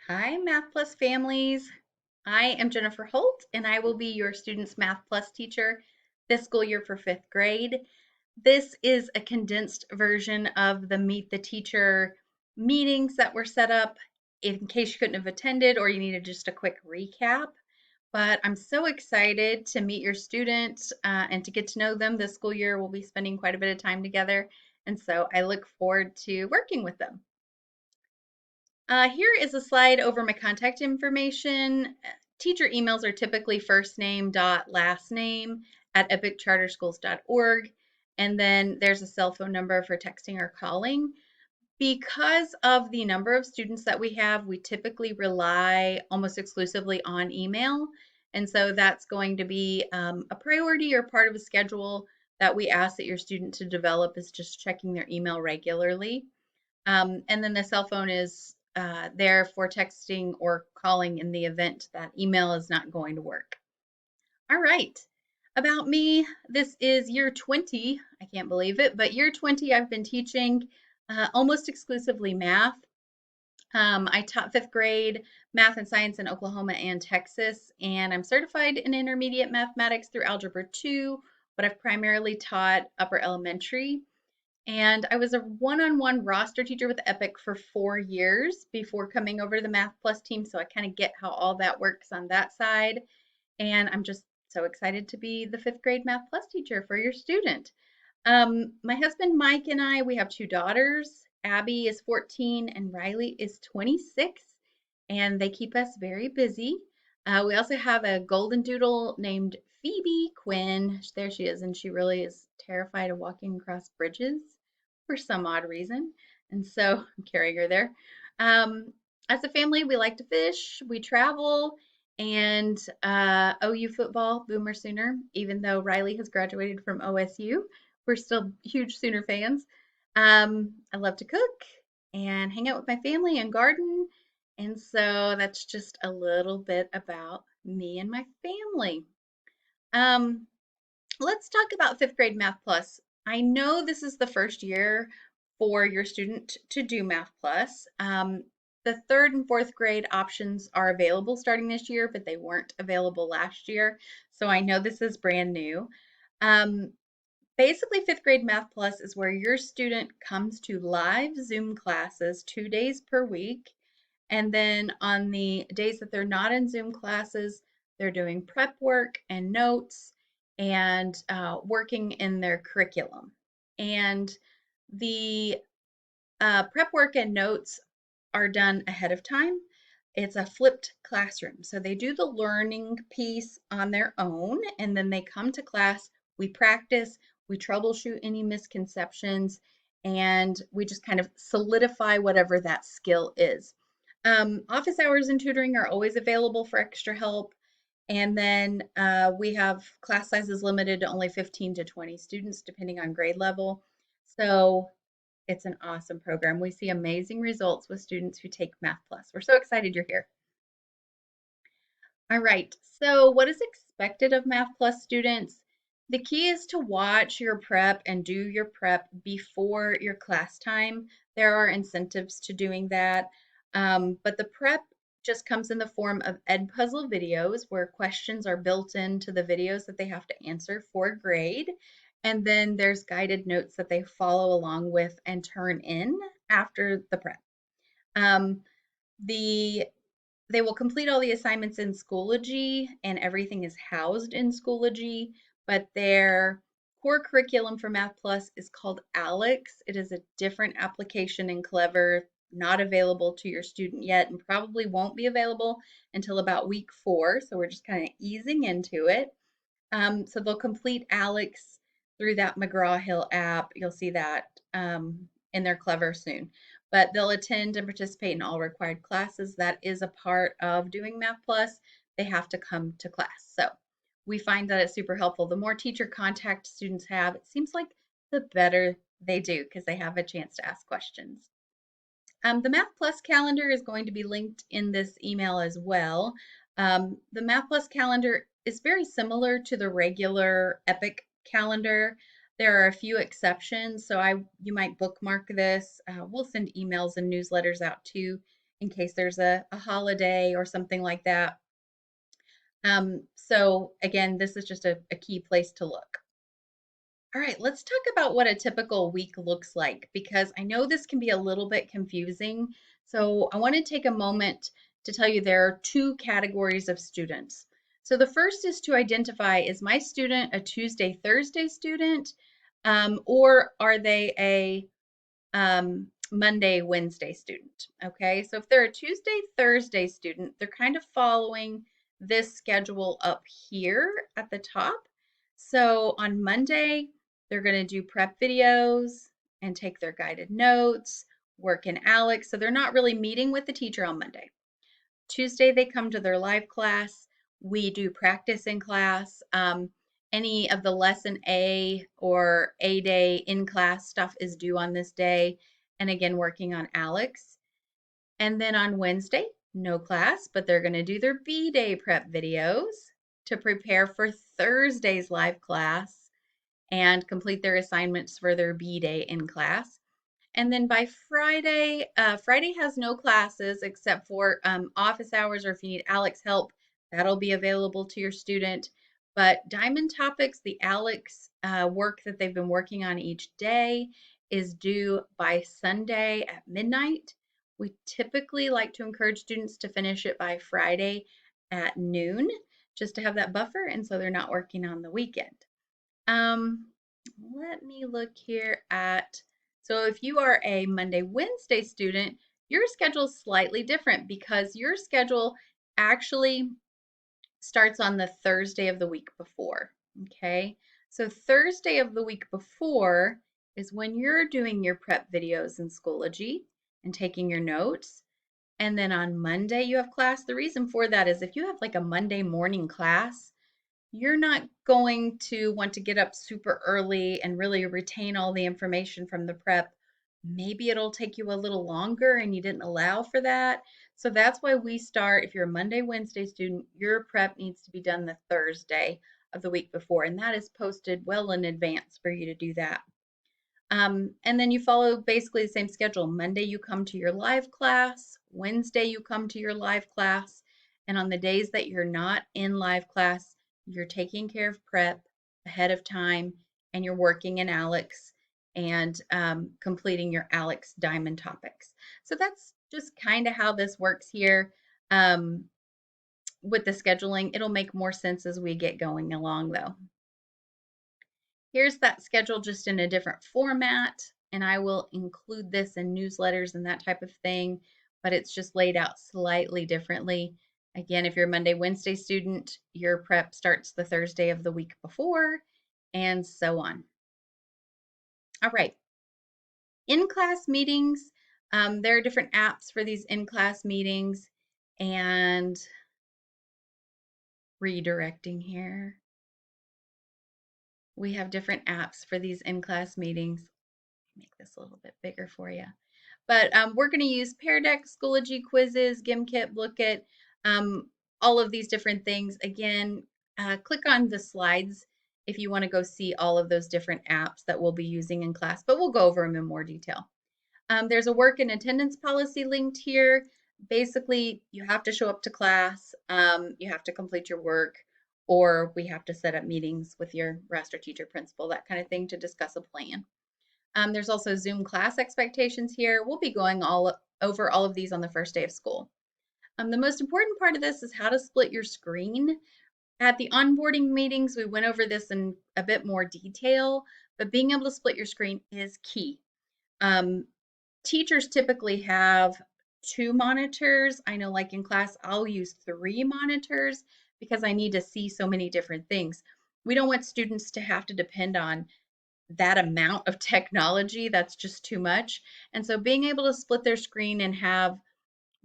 Hi, Math Plus families. I am Jennifer Holt, and I will be your student's Math Plus teacher this school year for fifth grade. This is a condensed version of the Meet the Teacher meetings that were set up in case you couldn't have attended or you needed just a quick recap. But I'm so excited to meet your students and to get to know them this school year. We'll be spending quite a bit of time together, and so I look forward to working with them. Here is a slide over my contact information. Teacher emails are typically first name dot last name at epiccharterschools.org. And then there's a cell phone number for texting or calling. Because of the number of students that we have, we typically rely almost exclusively on email. And so that's going to be a priority or part of a schedule that we ask that your student to develop is just checking their email regularly. And then the cell phone is there for texting or calling in the event that email is not going to work. All right. About me, this is year 20. I can't believe it, but year 20, I've been teaching almost exclusively math. I taught fifth grade math and science in Oklahoma and Texas, and I'm certified in intermediate mathematics through Algebra 2, but I've primarily taught upper elementary. And I was a one-on-one roster teacher with Epic for 4 years before coming over to the Math Plus team. So I kind of get how all that works on that side. And I'm just so excited to be the fifth grade Math Plus teacher for your student. My husband Mike and I, we have two daughters. Abby is 14 and Riley is 26, and they keep us very busy. We also have a golden doodle named Phoebe Quinn. There she is, and she really is terrified of walking across bridges for some odd reason. And so I'm carrying her there. Um, as a family, we like to fish, we travel, and OU football, Boomer Sooner, even though Riley has graduated from OSU. We're still huge Sooner fans. I love to cook and hang out with my family and garden. And so that's just a little bit about me and my family. Um, let's talk about fifth grade Math Plus. I know this is the first year for your student to do Math Plus. The third and fourth grade options are available starting this year, but they weren't available last year. So I know this is brand new. Um, Basically, fifth grade Math Plus is where your student comes to live Zoom classes 2 days per week. And then on the days that they're not in Zoom classes, they're doing prep work and notes and working in their curriculum. And the prep work and notes are done ahead of time. It's a flipped classroom. So they do the learning piece on their own, and then they come to class. We practice, we troubleshoot any misconceptions, and we just kind of solidify whatever that skill is. Office hours and tutoring are always available for extra help. And then we have class sizes limited to only 15 to 20 students, depending on grade level. So it's an awesome program. We see amazing results with students who take Math Plus. We're so excited you're here. All right, so what is expected of Math Plus students? The key is to watch your prep and do your prep before your class time. There are incentives to doing that, but the prep just comes in the form of Edpuzzle videos where questions are built into the videos that they have to answer for a grade. And then there's guided notes that they follow along with and turn in after the prep. Um, the they will complete all the assignments in Schoology and everything is housed in Schoology, but their core curriculum for Math Plus is called Alex. It is a different application in Clever, not available to your student yet, and probably won't be available until about week 4. So we're just kind of easing into it. So they'll complete Alex through that McGraw-Hill app. You'll see that in their Clever soon. But they'll attend and participate in all required classes. That is a part of doing Math Plus. They have to come to class. So we find that it's super helpful. The more teacher contact students have, it seems like the better they do because they have a chance to ask questions. The Math Plus calendar is going to be linked in this email as well. The Math Plus calendar is very similar to the regular Epic calendar. There are a few exceptions, so you might bookmark this. We'll send emails and newsletters out too in case there's a holiday or something like that. So again, this is just a key place to look. All right, let's talk about what a typical week looks like because I know this can be a little bit confusing. So I want to take a moment to tell you there are two categories of students. So the first is to identify, is my student a Tuesday, Thursday student, or are they a Monday, Wednesday student. Okay, so if they're a Tuesday, Thursday student, they're kind of following this schedule up here at the top. So on Monday, they're going to do prep videos and take their guided notes, work in Alex. So they're not really meeting with the teacher on Monday. Tuesday, they come to their live class. We do practice in class. Any of the lesson A or A day in class stuff is due on this day. And again, working on Alex. And then on Wednesday, no class, but they're going to do their B day prep videos to prepare for Thursday's live class and complete their assignments for their B day in class. And then by Friday, Friday has no classes except for office hours, or if you need Alex help, that'll be available to your student. But Diamond Topics, the Alex work that they've been working on each day, is due by Sunday at midnight. We typically like to encourage students to finish it by Friday at noon, just to have that buffer, and so they're not working on the weekend. Um, Let me look here at, so if you are a Monday, Wednesday student, your schedule is slightly different because your schedule actually starts on the Thursday of the week before. Okay, so Thursday of the week before is when you're doing your prep videos in Schoology and taking your notes. And then on Monday, you have class. The reason for that is if you have like a Monday morning class, you're not going to want to get up super early and really retain all the information from the prep. Maybe it'll take you a little longer and you didn't allow for that. So that's why we start, if you're a Monday, Wednesday student, your prep needs to be done the Thursday of the week before, and that is posted well in advance for you to do that. And then you follow basically the same schedule. Monday, you come to your live class. Wednesday, you come to your live class. And on the days that you're not in live class, you're taking care of prep ahead of time and you're working in Alex and completing your Alex Diamond topics. So that's just kind of how this works here with the scheduling. It'll make more sense as we get going along, though. Here's that schedule just in a different format, and I will include this in newsletters and that type of thing, but it's just laid out slightly differently. Again, if you're a Monday, Wednesday student, your prep starts the Thursday of the week before, and so on. All right, in-class meetings. There are different apps for these in-class meetings, and redirecting here. We have different apps for these in-class meetings. Make this a little bit bigger for you. But we're going to use Pear Deck, Schoology, Quizzes, Gimkit, Lookit, all of these different things. Again, click on the slides if you want to go see all of those different apps that we'll be using in class, but we'll go over them in more detail. There's a work and attendance policy linked here. Basically, you have to show up to class, you have to complete your work, or we have to set up meetings with your raster teacher principal, that kind of thing, to discuss a plan. There's also Zoom class expectations here. We'll be going over all of these on the first day of school. The most important part of this is how to split your screen. At the onboarding meetings, we went over this in a bit more detail, but being able to split your screen is key. Teachers typically have 2 monitors. I know, like in class, I'll use 3 monitors because I need to see so many different things. We don't want students to have to depend on that amount of technology. That's just too much. And so being able to split their screen and have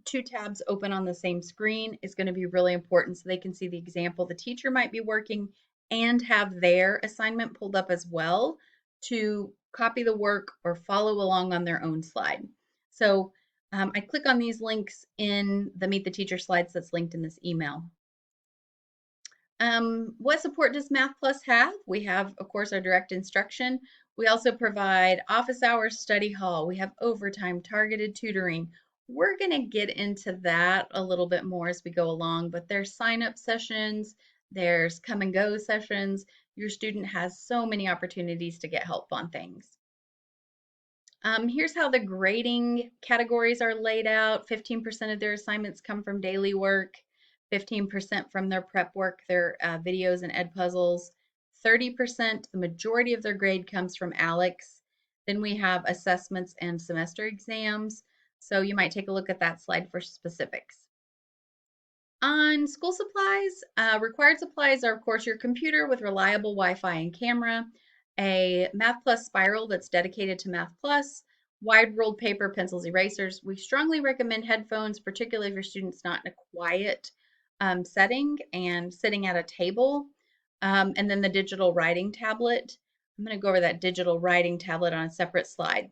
2 tabs open on the same screen is going to be really important so they can see the example the teacher might be working and have their assignment pulled up as well to copy the work or follow along on their own slide. So I click on these links in the Meet the Teacher slides that's linked in this email. What support does Math Plus have? We have, of course, our direct instruction. We also provide office hours, study hall. We have overtime, targeted tutoring, We're going to get into that a little bit more as we go along, but there's sign up sessions, there's come and go sessions. Your student has so many opportunities to get help on things. Here's how the grading categories are laid out. 15% of their assignments come from daily work, 15% from their prep work, their videos and ed puzzles, 30%, the majority of their grade comes from ALEX. Then we have assessments and semester exams. So you might take a look at that slide for specifics. On school supplies, required supplies are, of course, your computer with reliable Wi-Fi and camera, a Math Plus spiral that's dedicated to Math Plus, wide ruled paper, pencils, erasers. We strongly recommend headphones, particularly if your student's not in a quiet setting and sitting at a table. And then the digital writing tablet. I'm going to go over that digital writing tablet on a separate slide.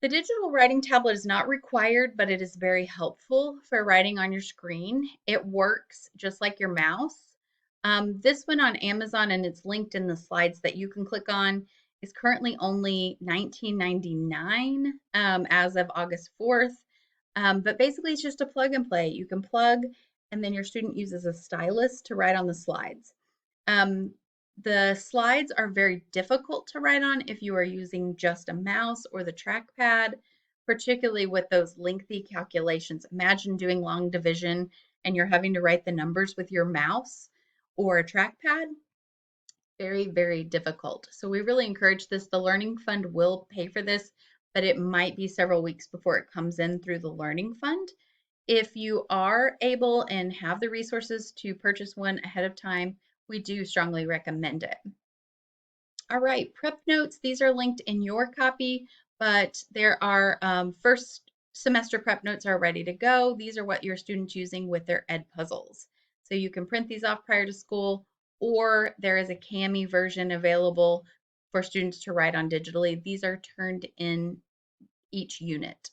The digital writing tablet is not required, but it is very helpful for writing on your screen. It works just like your mouse. This one on Amazon, and it's linked in the slides that you can click on, is currently only $19.99 as of August 4th. But basically, it's just a plug and play. You can plug, and then your student uses a stylus to write on the slides. Um, the slides are very difficult to write on if you are using just a mouse or the trackpad, particularly with those lengthy calculations. Imagine doing long division and you're having to write the numbers with your mouse or a trackpad. Very, very difficult. So we really encourage this. The Learning Fund will pay for this, but it might be several weeks before it comes in through the Learning Fund. If you are able and have the resources to purchase one ahead of time, we do strongly recommend it. All right, prep notes, these are linked in your copy, but there are first semester prep notes are ready to go. These are what your students using with their ed puzzles. So you can print these off prior to school, or there is a CAMI version available for students to write on digitally. These are turned in each unit.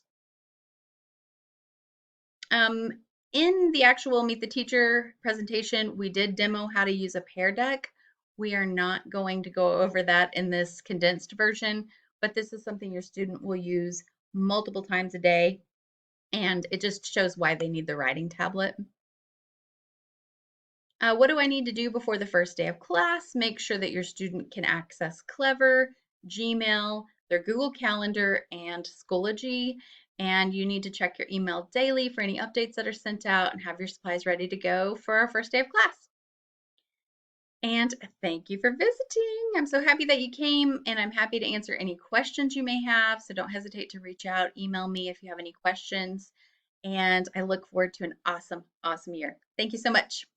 In the actual Meet the Teacher presentation, we did demo how to use a Pear Deck. We are not going to go over that in this condensed version, but this is something your student will use multiple times a day, and it just shows why they need the writing tablet. What do I need to do before the first day of class? Make sure that your student can access Clever, Gmail, their Google Calendar, and Schoology. And you need to check your email daily for any updates that are sent out and have your supplies ready to go for our first day of class. And thank you for visiting. I'm so happy that you came, and I'm happy to answer any questions you may have. So don't hesitate to reach out, email me if you have any questions. And I look forward to an awesome, awesome year. Thank you so much.